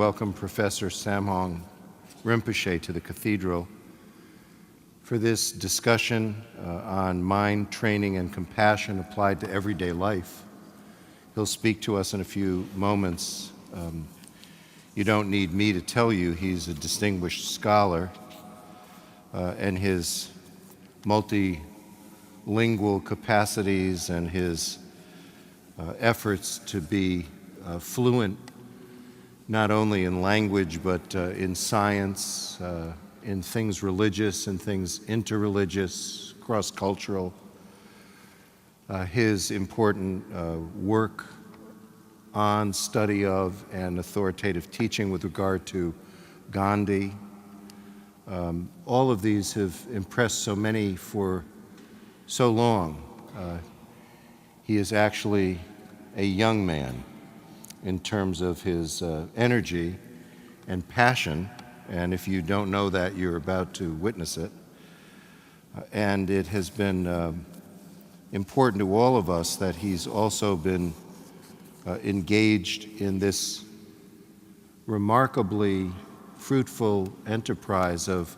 Welcome Professor Samdhong Rinpoche to the Cathedral for this discussion on mind training and compassion applied to everyday life. He'll speak to us in a few moments. You don't need me to tell you he's a distinguished scholar, and his multilingual capacities and his efforts to be fluent not only in language but in science, in things religious and things interreligious, cross-cultural. His important work on study of and authoritative teaching with regard to Gandhi. All of these have impressed so many for so long. He is actually a young man in terms of his energy and passion, and if you don't know that, you're about to witness it. And it has been important to all of us that he's also been engaged in this remarkably fruitful enterprise of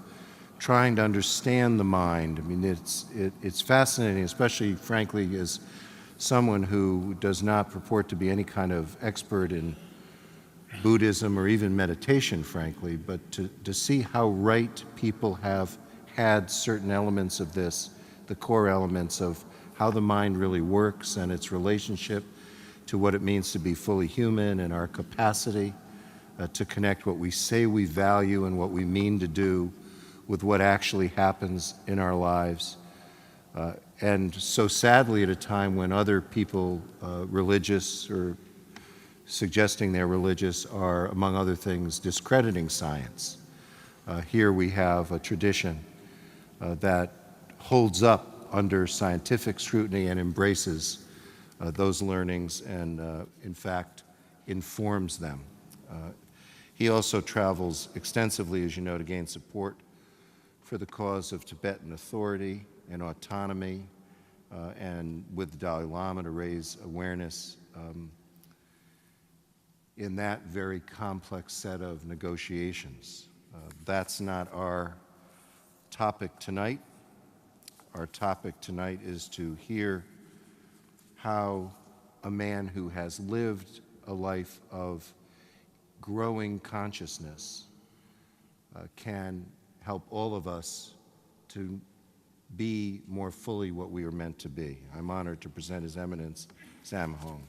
trying to understand the mind. I mean, it's fascinating, especially, frankly, as someone who does not purport to be any kind of expert in Buddhism or even meditation, frankly, but to see how right people have had certain elements of this, the core elements of how the mind really works and its relationship to what it means to be fully human and our capacity to connect what we say we value and what we mean to do with what actually happens in our lives. And so sadly, at a time when other people, religious or suggesting they're religious, are, among other things, discrediting science. Here we have a tradition that holds up under scientific scrutiny and embraces those learnings and, in fact, informs them. He also travels extensively, as you know, to gain support for the cause of Tibetan authority and autonomy, and with the Dalai Lama to raise awareness in that very complex set of negotiations. That's not our topic tonight. Our topic tonight is to hear how a man who has lived a life of growing consciousness can help all of us to be more fully what we are meant to be. I'm honored to present His Eminence Samdhong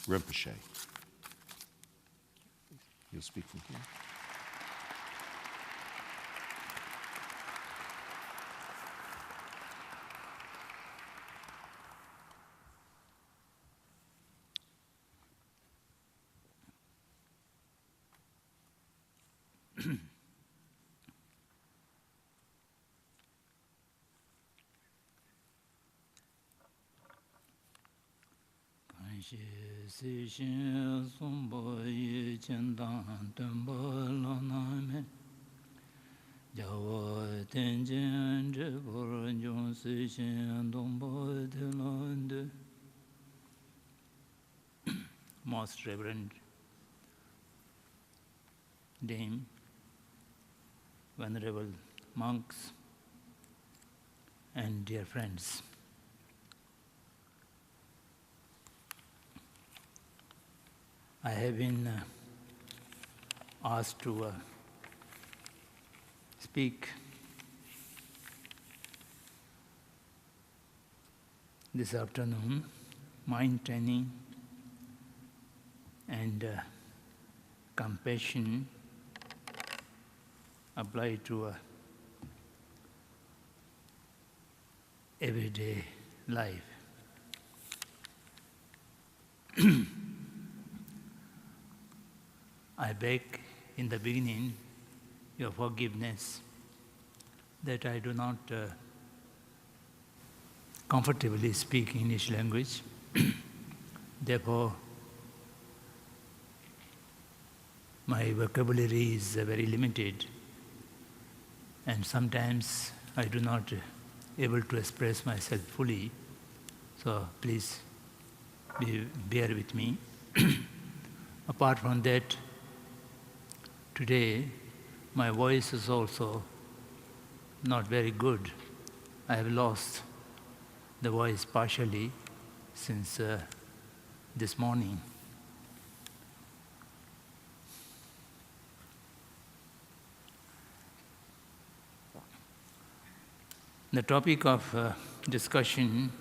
Rinpoche. You'll speak from here. Most Reverend Dame, venerable monks, and dear friends. I have been asked to speak this afternoon, mind training and compassion applied to everyday life. I beg in the beginning your forgiveness that I do not comfortably speak English language. Therefore, my vocabulary is very limited, and sometimes I do not able to express myself fully. So please bear with me. Apart from that, today my voice is also not very good. I have lost the voice partially since this morning. The topic of discussion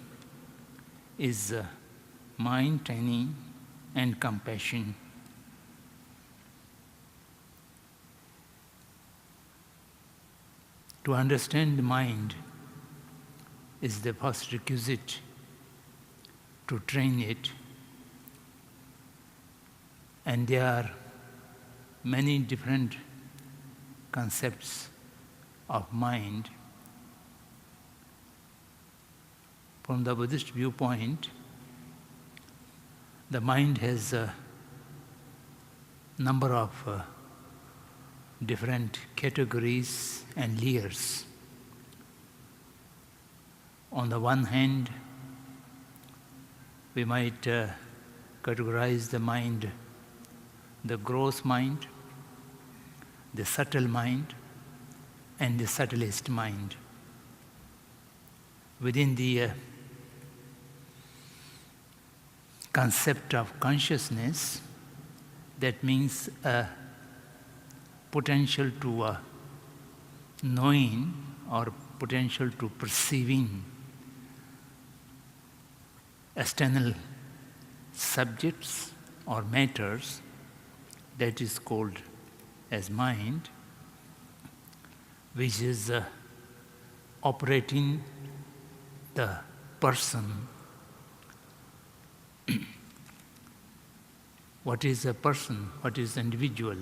is mind training and compassion. To understand the mind is the first requisite to train it, and there are many different concepts of mind. From the Buddhist viewpoint, the mind has a number of different categories and layers. On the one hand, we might categorize the mind, the gross mind, the subtle mind, and the subtlest mind. Within the concept of consciousness, that means a potential to knowing or potential to perceiving external subjects or matters, that is called as mind, which is operating the person. What is a person? What is an individual?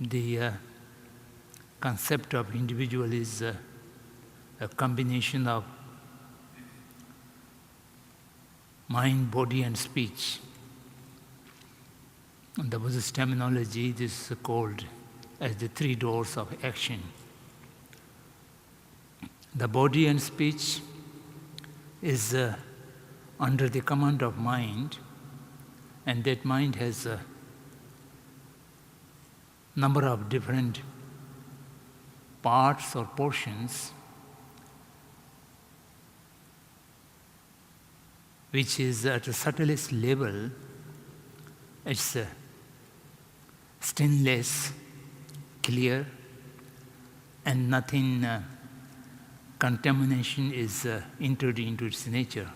The concept of individual is a combination of mind, body, and speech. In the Buddhist terminology, this is called as the three doors of action. The body and speech is under the command of mind, and that mind has a number of different parts or portions, which is at the subtlest level, it's stainless, clear, and nothing contamination is entered into its nature.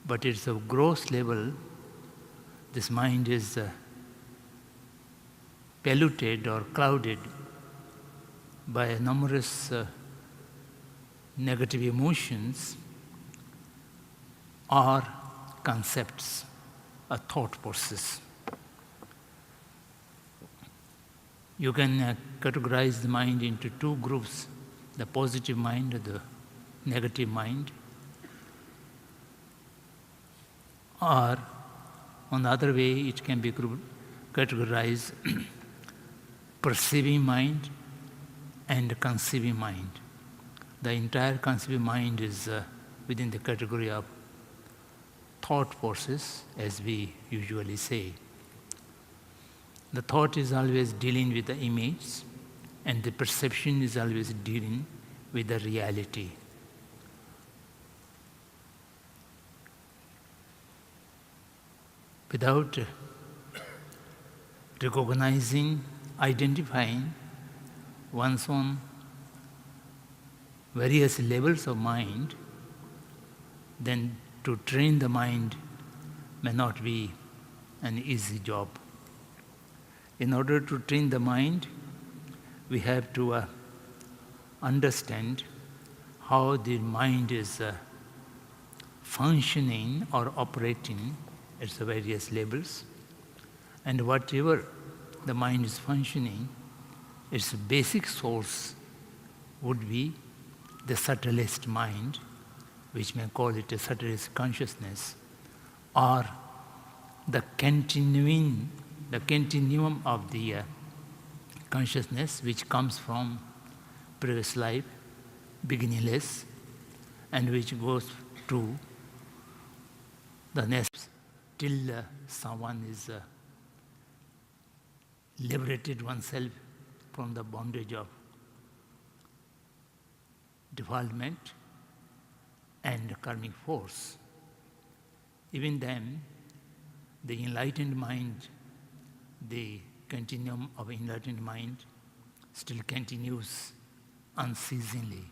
But it's a gross level, this mind is polluted or clouded by numerous negative emotions or concepts, a thought process. You can categorize the mind into two groups, the positive mind and the negative mind. Or, on the other way, it can be categorized perceiving mind and conceiving mind. The entire conceiving mind is within the category of thought forces, as we usually say. The thought is always dealing with the image, and the perception is always dealing with the reality. Without recognizing, identifying one's own various levels of mind, then to train the mind may not be an easy job. In order to train the mind, we have to understand how the mind is functioning or operating at the various levels, and whatever the mind is functioning, its basic source would be the subtlest mind, which may call it a subtlest consciousness, or the continuum of the consciousness which comes from previous life, beginningless, and which goes to the next till someone is liberated oneself from the bondage of defilement and karmic force. Even then, the enlightened mind, the continuum of enlightened mind still continues unceasingly.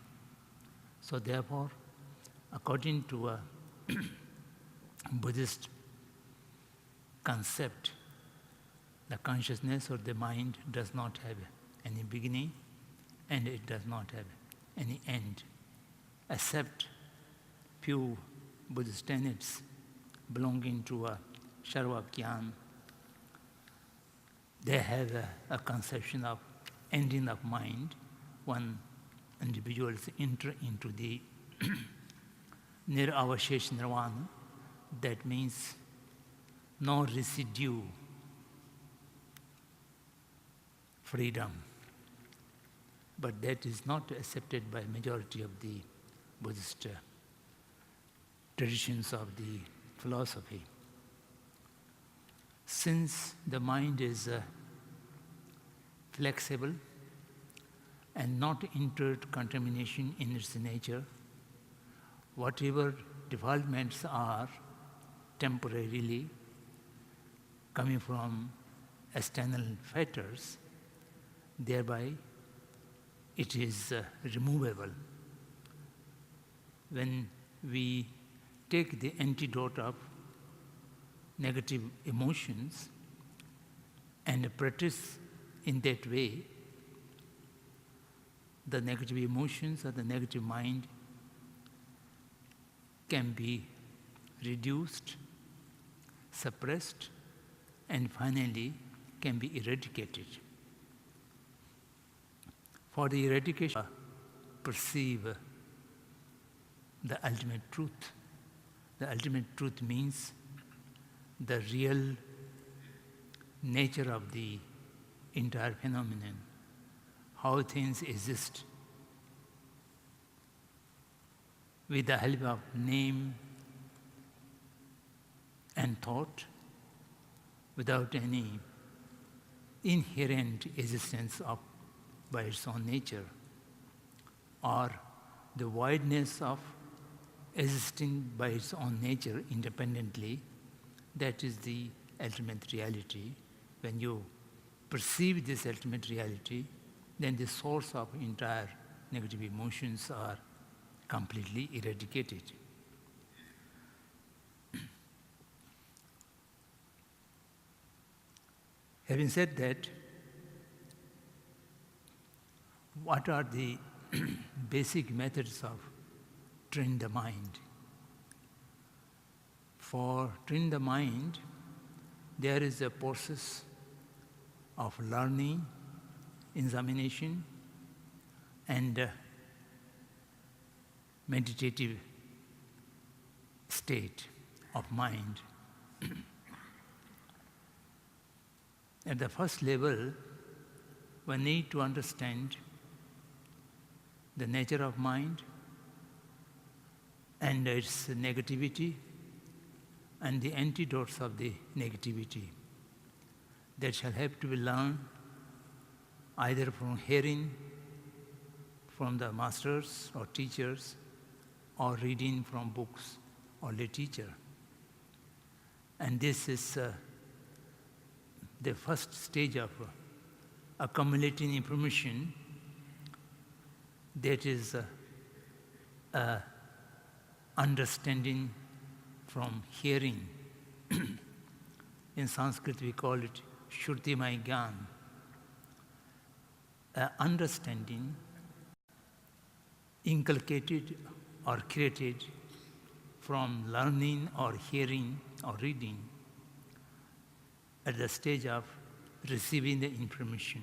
So therefore, according to a Buddhist concept, the consciousness or the mind does not have any beginning and it does not have any end, except few Buddhist tenets belonging to a Sarvakyan. They have a conception of ending of mind when individuals enter into the Niravashesh Nirvana. That means no residue freedom. But that is not accepted by majority of the Buddhist traditions of the philosophy. Since the mind is flexible and not entered contamination in its nature, whatever defilements are temporarily coming from external factors, thereby it is removable. When we take the antidote of negative emotions and practice in that way, the negative emotions or the negative mind can be reduced, suppressed, and finally can be eradicated. For the eradication, perceive the ultimate truth. The ultimate truth means the real nature of the entire phenomenon, how things exist. With the help of name and thought, without any inherent existence of by its own nature, or the wideness of existing by its own nature independently, that is the ultimate reality. When you perceive this ultimate reality, then the source of entire negative emotions are completely eradicated. Having said that, what are the basic methods of training the mind? For training the mind, there is a process of learning, examination, and meditative state of mind. At the first level, we need to understand the nature of mind and its negativity and the antidotes of the negativity that shall have to be learned either from hearing from the masters or teachers or reading from books or literature. And this is the first stage of accumulating information, that is understanding from hearing. In Sanskrit we call it Shrutimay Gyan. Understanding inculcated or created from learning or hearing or reading at the stage of receiving the information.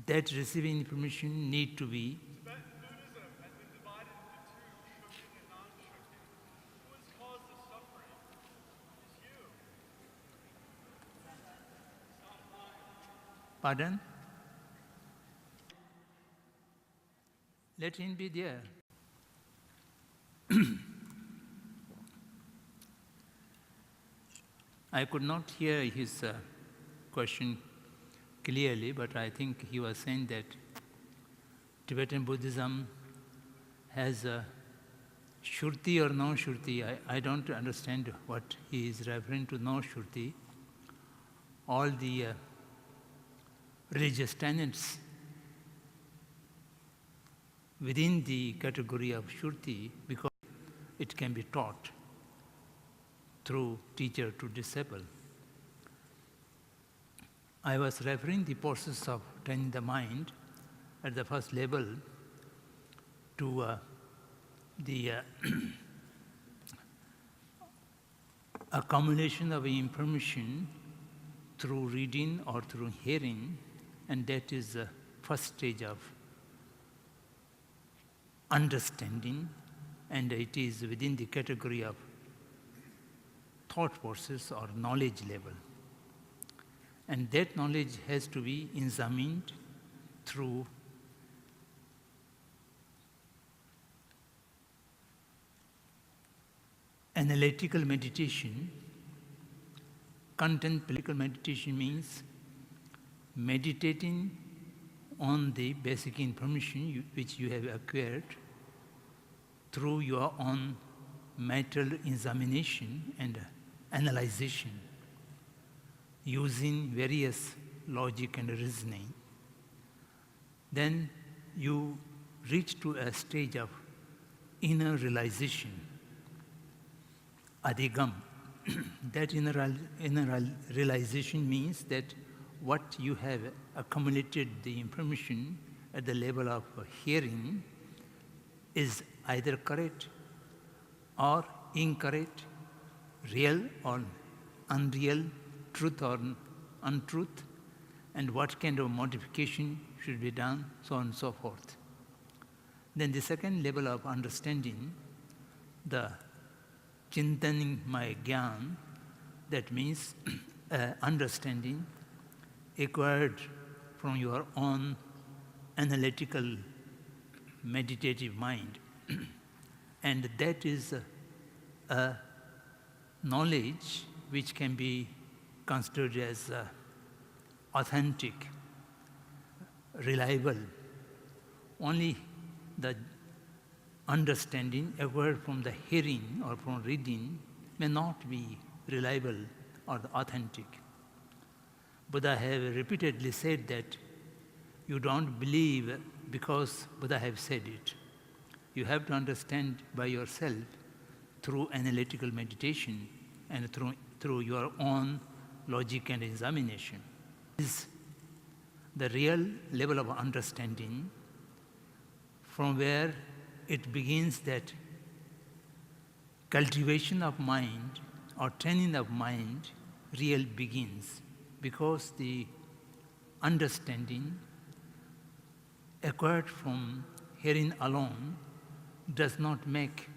That receiving information need to be Tibetan Buddhism has been divided into two, Shukin and non-Shukin. Who has caused the suffering? It's you. It's not mine. Pardon? Let him be there. I could not hear his question clearly, but I think he was saying that Tibetan Buddhism has a Shruti or no Shruti. I don't understand what he is referring to, no Shruti. All the religious tenets within the category of Shruti, because it can be taught through teacher to disciple. I was referring the process of training the mind at the first level to the accumulation of information through reading or through hearing, and that is the first stage of understanding, and it is within the category of thought process or knowledge level. And that knowledge has to be examined through analytical meditation. Contemplative meditation means meditating on the basic information which you have acquired through your own mental examination and analyzation, using various logic and reasoning. Then you reach to a stage of inner realization, adhigam. That inner realization means that what you have accumulated the information at the level of hearing is either correct or incorrect, real or unreal, truth or untruth, and what kind of modification should be done, so on and so forth. Then the second level of understanding, the chintaning my gyan, that means understanding acquired from your own analytical meditative mind. And that is a knowledge which can be considered as authentic, reliable. Only the understanding acquired from the hearing or from reading may not be reliable or authentic. Buddha have repeatedly said that you don't believe because Buddha have said it. You have to understand by yourself through analytical meditation and through your own logic and examination. This is the real level of understanding from where it begins, that cultivation of mind or training of mind real begins, because the understanding acquired from hearing alone does not make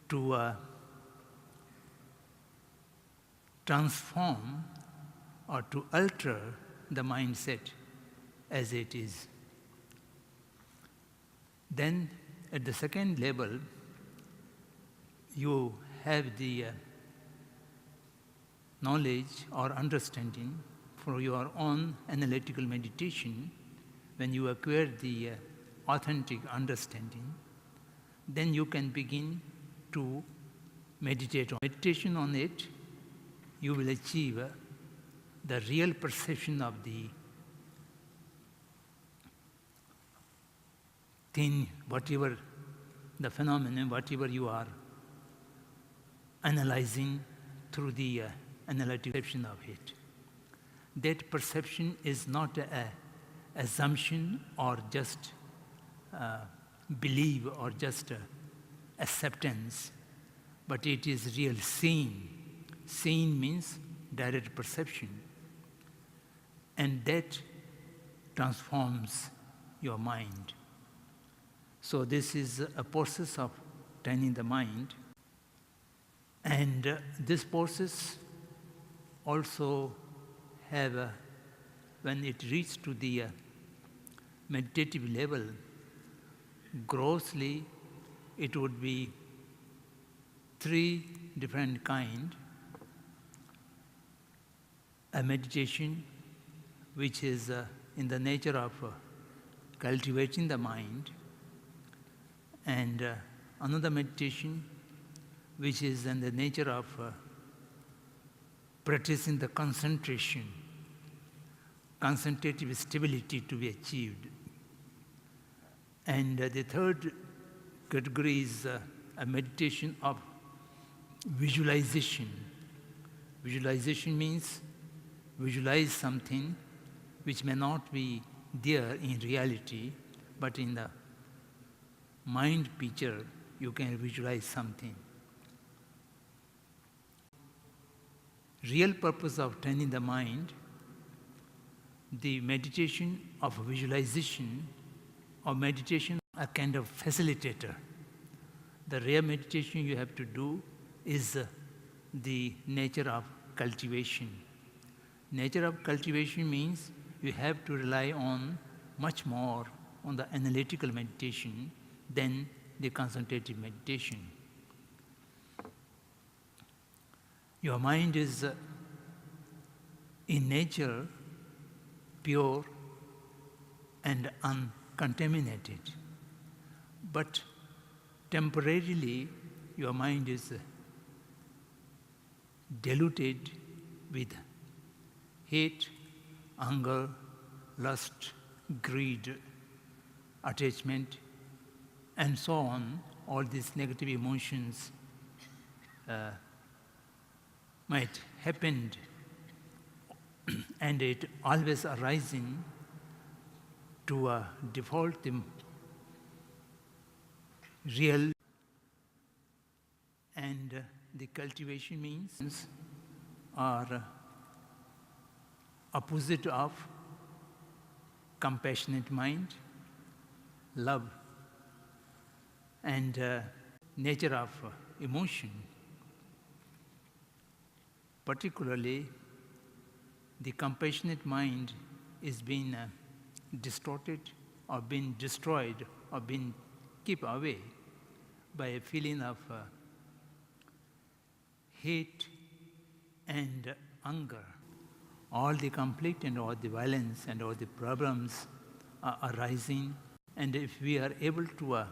to transform or to alter the mindset as it is. Then at the second level, you have the knowledge or understanding for your own analytical meditation. When you acquire the authentic understanding, then you can begin to meditate on meditation on it. You will achieve the real perception of the thing, whatever the phenomenon, whatever you are analyzing through the analytic perception of it. That perception is not an assumption or just belief or just acceptance, but it is real seeing. Seeing means direct perception, and that transforms your mind. So this is a process of training the mind, and this process also have when it reaches to the meditative level, grossly it would be 3 different kind. a meditation which is in the nature of cultivating the mind, and another meditation which is in the nature of practicing the concentration, concentrative stability to be achieved. And the third category is a meditation of visualization. Visualization means visualize something which may not be there in reality, but in the mind picture you can visualize something. Real purpose of training the mind, the meditation of visualization or meditation a kind of facilitator. The real meditation you have to do is the nature of cultivation. Nature of cultivation means you have to rely on much more on the analytical meditation than the concentrative meditation. Your mind is in nature pure and uncontaminated, but temporarily your mind is diluted with hate, anger, lust, greed, attachment, and so on. All these negative emotions might happen, and it always arising to a default real. And the cultivation means are opposite of compassionate mind, love, and nature of emotion. Particularly, the compassionate mind is being distorted or being destroyed or being kept away by a feeling of hate and anger. All the conflict and all the violence and all the problems are arising, and if we are able to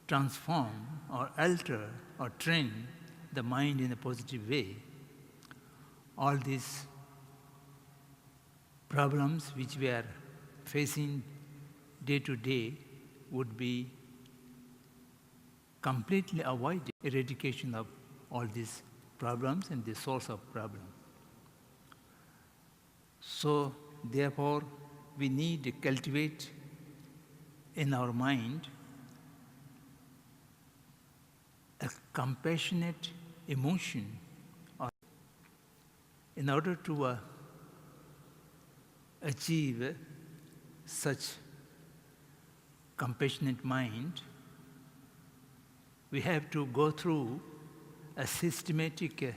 transform or alter or train the mind in a positive way, all these problems which we are facing day to day would be completely avoided. Eradication of all these problems and the source of problem. So therefore we need to cultivate in our mind a compassionate emotion in order to achieve such compassionate mind. We have to go through a systematic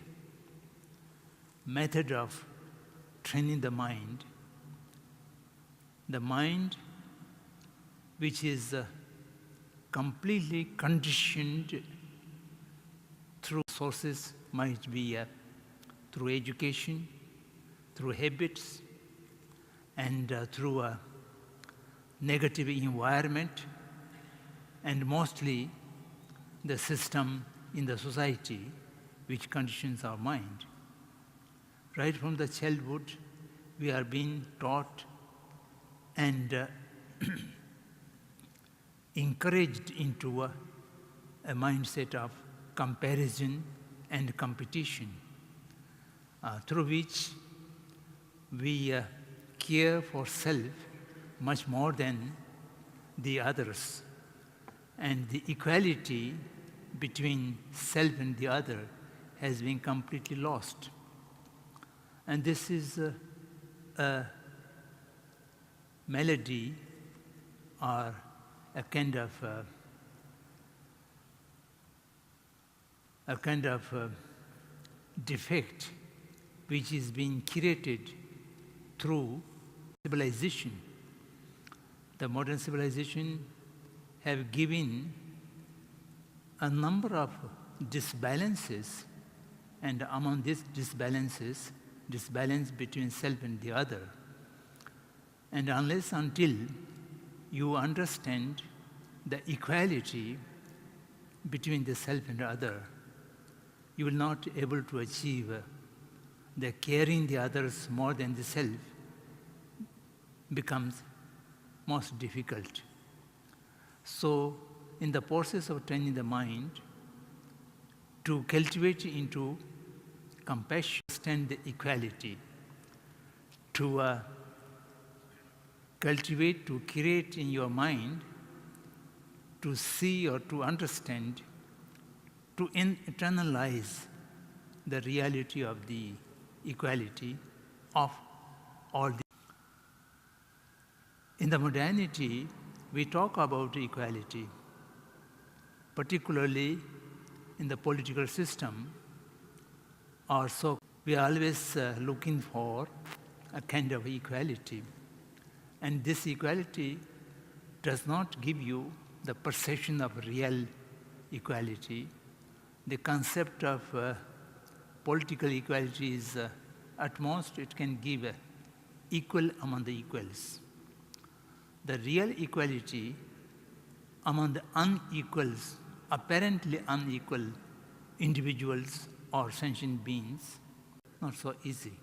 method of training the mind. The mind which is completely conditioned through sources, might be through education, through habits, and through a negative environment, and mostly the system in the society which conditions our mind. Right from the childhood, we are being taught and encouraged into a mindset of comparison and competition, through which we care for self much more than the others, and the equality between self and the other has been completely lost. And this is a malady or a kind of defect which is being created through civilization. The modern civilization have given a number of disbalances, and among these disbalances disbalance between self and the other. And unless until you understand the equality between the self and the other, you will not be able to achieve the caring the others more than the self becomes most difficult. So, in the process of training the mind to cultivate into compassion, understand the equality, to cultivate, to create in your mind, to see or to understand, to internalize the reality of the equality of all the. In the modernity, we talk about equality, particularly in the political system, or so we are always looking for a kind of equality. And this equality does not give you the perception of real equality. The concept of political equality is, at most, it can give equal among the equals. The real equality among the unequals, apparently unequal individuals or sentient beings, not so easy.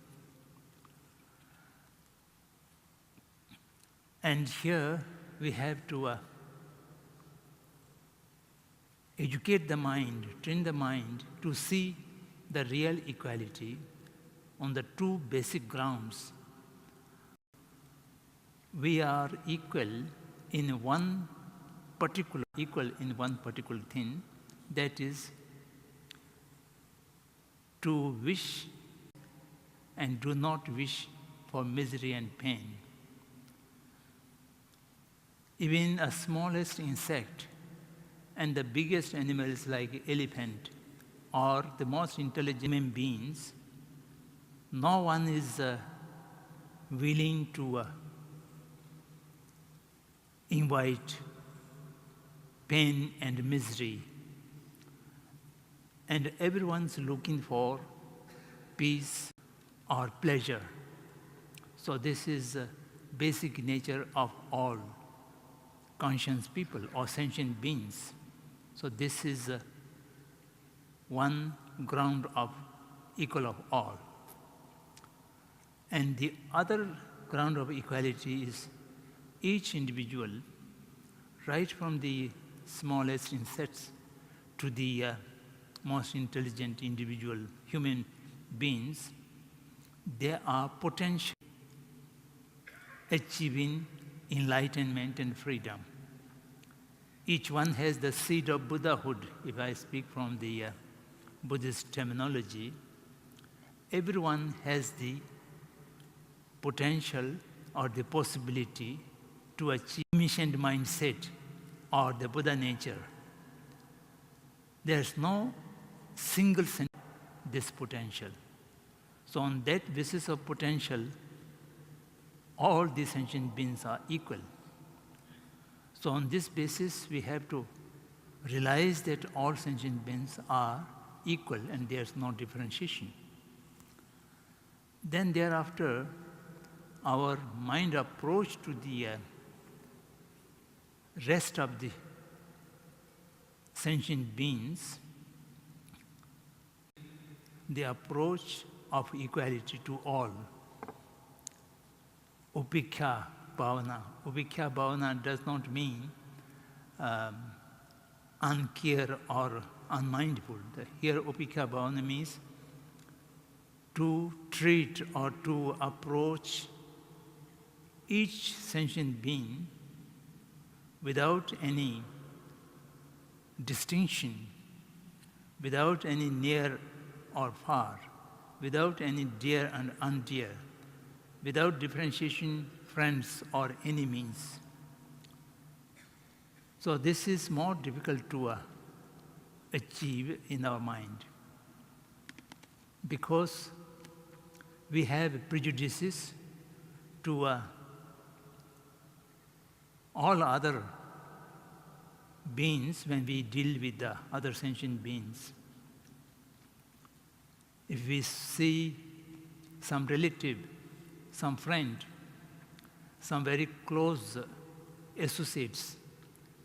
And here we have to educate the mind, train the mind to see the real equality on the two basic grounds. We are equal in one particular thing, that is to wish and do not wish for misery and pain. Even a smallest insect and the biggest animals like elephant or the most intelligent human beings, no one is willing to invite pain and misery. And everyone's looking for peace or pleasure. So this is basic nature of all conscious people or sentient beings. So this is one ground of equal of all. And the other ground of equality is each individual, right from the smallest insects to the most intelligent individual human beings, they are potential achieving enlightenment and freedom. Each one has the seed of Buddhahood, if I speak from the Buddhist terminology. Everyone has the potential or the possibility to achieve omniscient mindset or the Buddha nature. There's no single sense of this potential. So on that basis of potential, all the sentient beings are equal. So on this basis, we have to realize that all sentient beings are equal and there's no differentiation. Then thereafter, our mind approach to the rest of the sentient beings, the approach of equality to all. Upekkha bhavana. Upekkha bhavana does not mean uncare or unmindful. Here upekkha bhavana means to treat or to approach each sentient being without any distinction, without any near or far, without any dear and undear, without differentiation, friends or enemies. So this is more difficult to achieve in our mind because we have prejudices to all other beings when we deal with the other sentient beings. If we see some relative, some friend, some very close associates,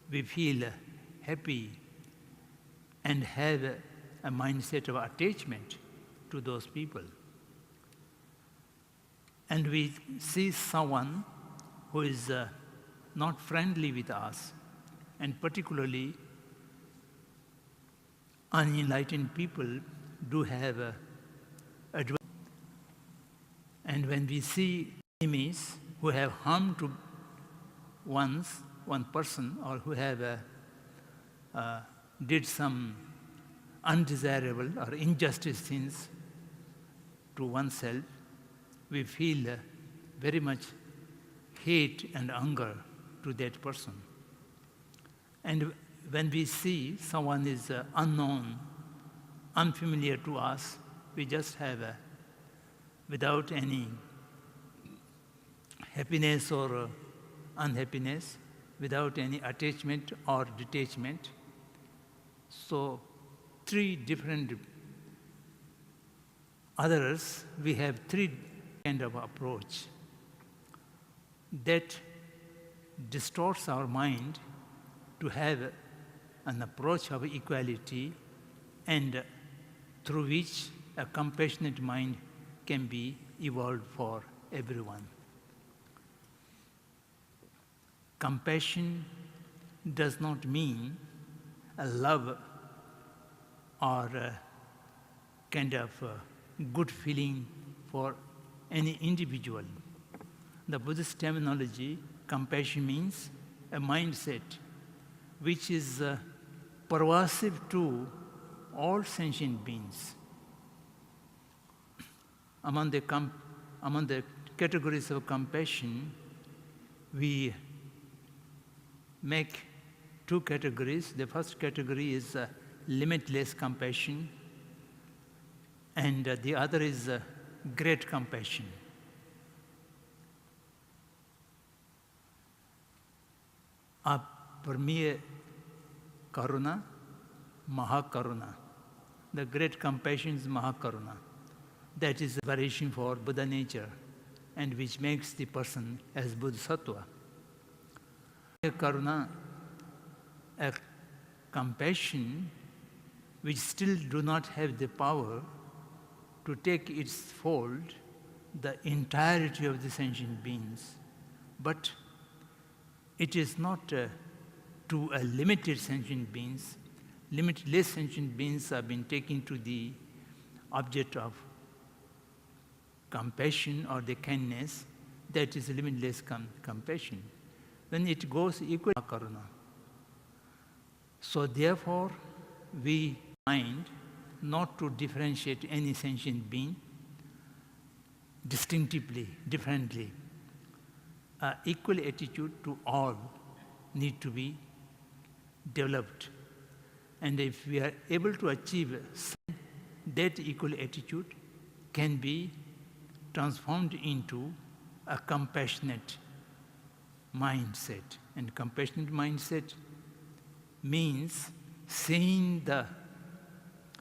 we feel happy and have a mindset of attachment to those people. And we see someone who is not friendly with us, and particularly unenlightened people do have advantage. And when we see enemies who have harmed to one person, or who have did some undesirable or injustice things to oneself, we feel very much hate and anger to that person. And when we see someone is unknown, unfamiliar to us, we just have, without any happiness or unhappiness, without any attachment or detachment. So, three different others, we have three kind of approach that distorts our mind to have an approach of equality, and through which a compassionate mind can be evolved for everyone. Compassion does not mean a love or a kind of good feeling for any individual. The Buddhist terminology, compassion means a mindset which is pervasive to all sentient beings. Among the categories of compassion, we make two categories. The first category is limitless compassion, and the other is great compassion. Parmiya karuna, mahakaruna. The great compassion is mahakaruna. That is a variation for Buddha nature, and which makes the person as bodhisattva. Karuna, a compassion which still do not have the power to take its fold the entirety of the sentient beings, but it is not to a limited sentient beings. Limitless sentient beings have been taken to the object of compassion or the kindness. That is limitless compassion. Then it goes equal to karuna. So therefore, we mind not to differentiate any sentient being distinctively, differently. Equal attitude to all need to be developed. And if we are able to achieve that equal attitude can be transformed into a compassionate mindset. And compassionate mindset means seeing the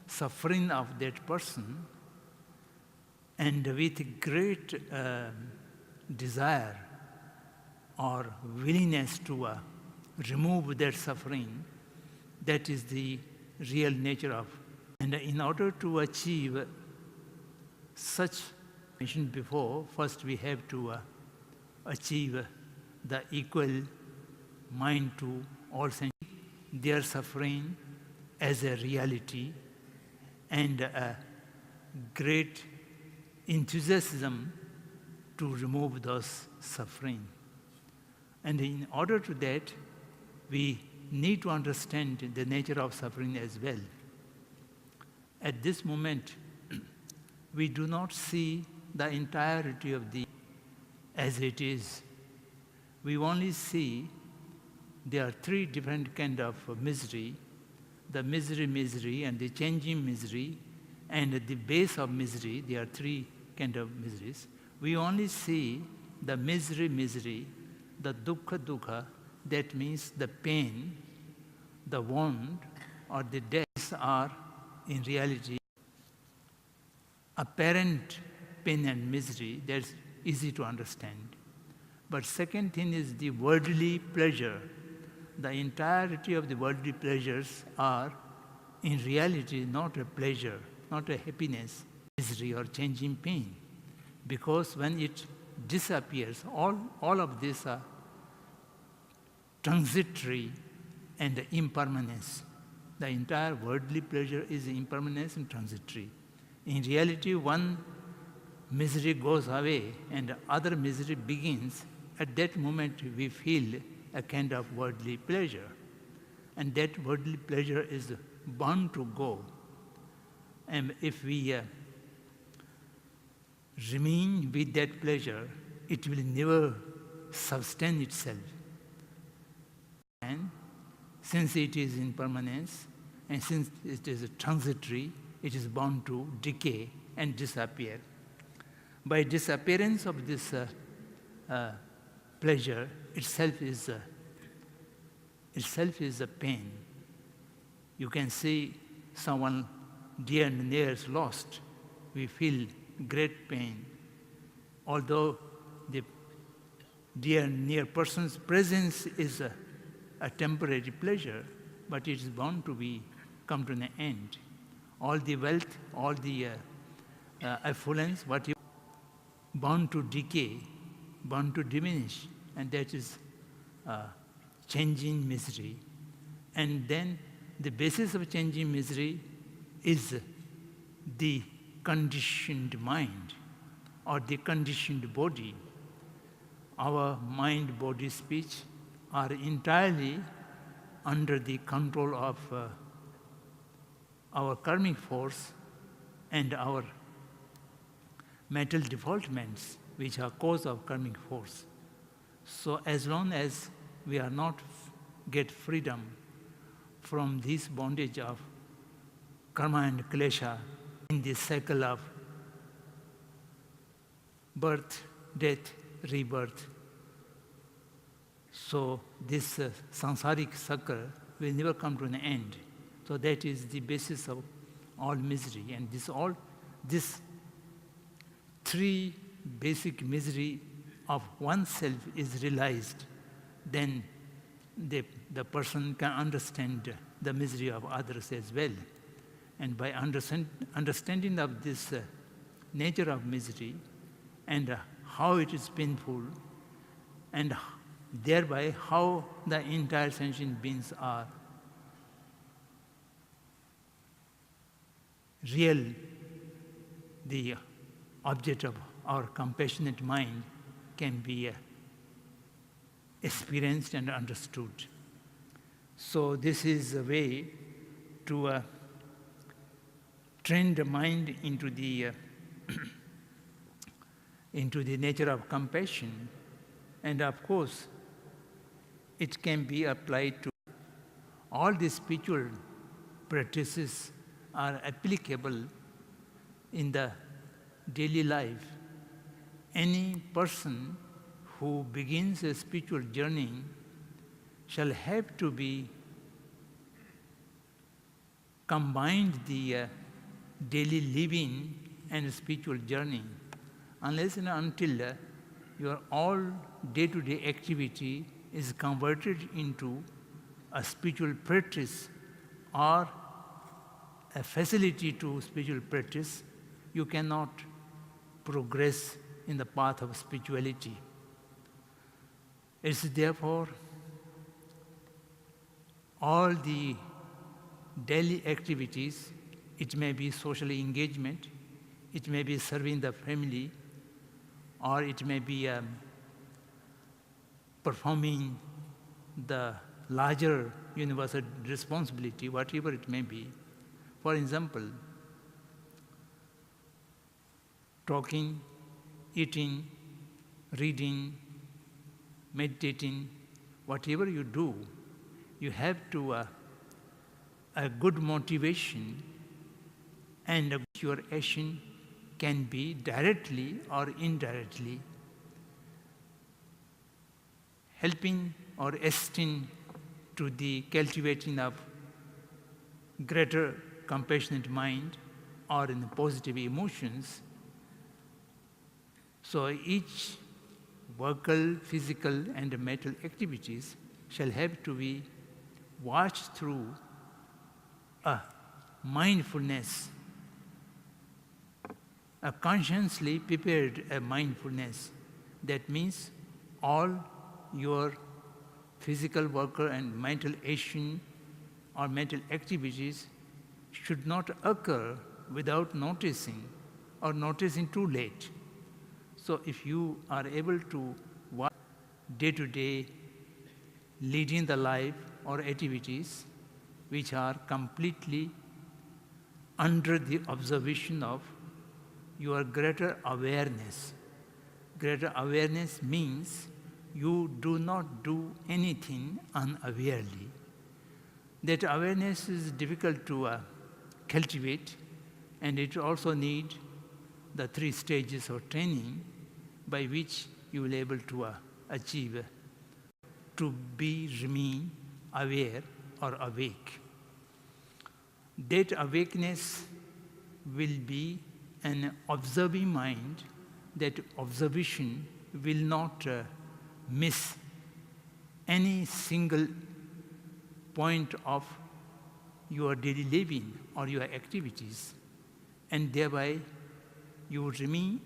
suffering of that person and with great desire or willingness to remove that suffering. That is the real nature of. And in order to achieve such, mentioned before, first we have to achieve the equal mind to all sentients, their suffering as a reality, and a great enthusiasm to remove those suffering. And in order to that, we need to understand the nature of suffering as well. At this moment, we do not see the entirety of the as it is. We only see there are three different kinds of misery: the misery, and the changing misery, and at the base of misery. There are three kinds of miseries. We only see the misery, the dukkha, that means the pain, the wound, or the deaths are in reality apparent pain and misery, that's easy to understand. But second thing is the worldly pleasure. The entirety of the worldly pleasures are in reality not a pleasure, not a happiness, misery or changing pain. Because when it disappears, all of these are transitory and impermanence. The entire worldly pleasure is impermanence and transitory. In reality, one misery goes away and other misery begins. At that moment, we feel a kind of worldly pleasure. And that worldly pleasure is bound to go. And if we remain with that pleasure, it will never sustain itself. And since it is impermanence, and since it is transitory, it is bound to decay and disappear. By disappearance of this pleasure, itself is a pain. You can see someone dear and near is lost. We feel great pain. Although the dear and near person's presence is a temporary pleasure, but it is bound to come to an end. All the wealth, all the affluence, what you bound to decay, bound to diminish, and that is changing misery. And then the basis of changing misery is the conditioned mind or the conditioned body. Our mind, body, speech are entirely under the control of our karmic force and our mental defaultments, which are cause of karmic force. So as long as we are not get freedom from this bondage of karma and klesha in this cycle of birth, death, rebirth, so this samsaric cycle will never come to an end. So that is the basis of all misery. And this three basic misery of oneself is realized, then the person can understand the misery of others as well. And by understanding of this nature of misery and how it is painful, and thereby how the entire sentient beings are real, the object of our compassionate mind can be experienced and understood. So this is a way to train the mind into the into the nature of compassion. And of course, it can be applied to all the spiritual practices are applicable in the daily life. Any person who begins a spiritual journey shall have to be combined the daily living and spiritual journey. Unless and until your all day-to-day activity is converted into a spiritual practice or a facility to spiritual practice, you cannot progress in the path of spirituality. It's therefore all the daily activities, it may be social engagement, it may be serving the family, or it may be performing the larger universal responsibility, whatever it may be. For example, talking, eating, reading, meditating, whatever you do, you have to a good motivation, and your action can be directly or indirectly helping or assisting to the cultivating of greater compassionate mind or in positive emotions, So each vocal, physical, and mental activities shall have to be watched through a mindfulness, a consciously prepared mindfulness. That means all your physical work and mental action or mental activities should not occur without noticing or noticing too late. So if you are able to watch day-to-day leading the life or activities which are completely under the observation of your greater awareness. Greater awareness means you do not do anything unawarely. That awareness is difficult to cultivate, and it also needs the 3 stages of training by which you will be able to achieve to remain aware or awake. That awakeness will be an observing mind. That observation will not miss any single point of your daily living or your activities, and thereby you would remain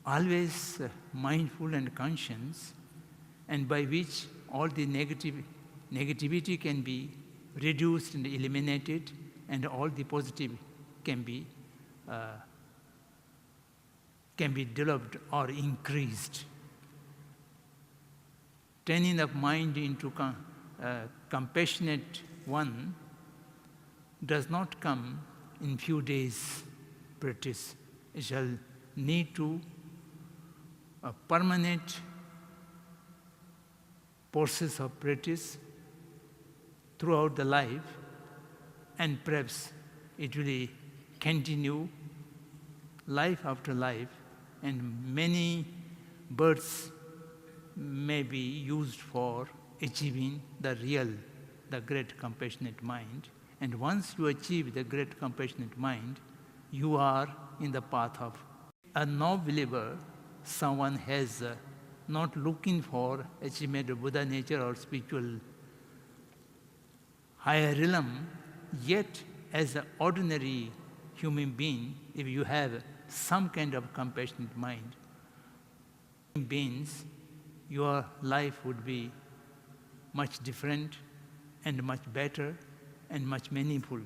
always mindful and conscious, and by which all the negativity can be reduced and eliminated, and all the positive can be developed or increased. Training of mind into compassionate one does not come in few days practice. It shall need to a permanent process of practice throughout the life, and perhaps it will continue life after life, and many births may be used for achieving the great compassionate mind. And once you achieve the great compassionate mind, you are in the path of a non-believer. Someone has not looking for achievement of Buddha nature or spiritual higher realm, yet as an ordinary human being, if you have some kind of compassionate mind, beings, your life would be much different and much better and much meaningful.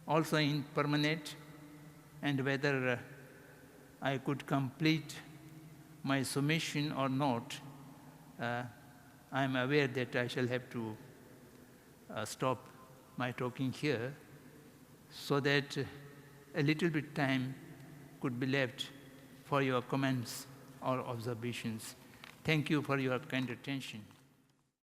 Also impermanent, and whether I could complete my summation or not, I am aware that I shall have to stop my talking here, so that a little bit time could be left for your comments or observations. Thank you for your kind attention.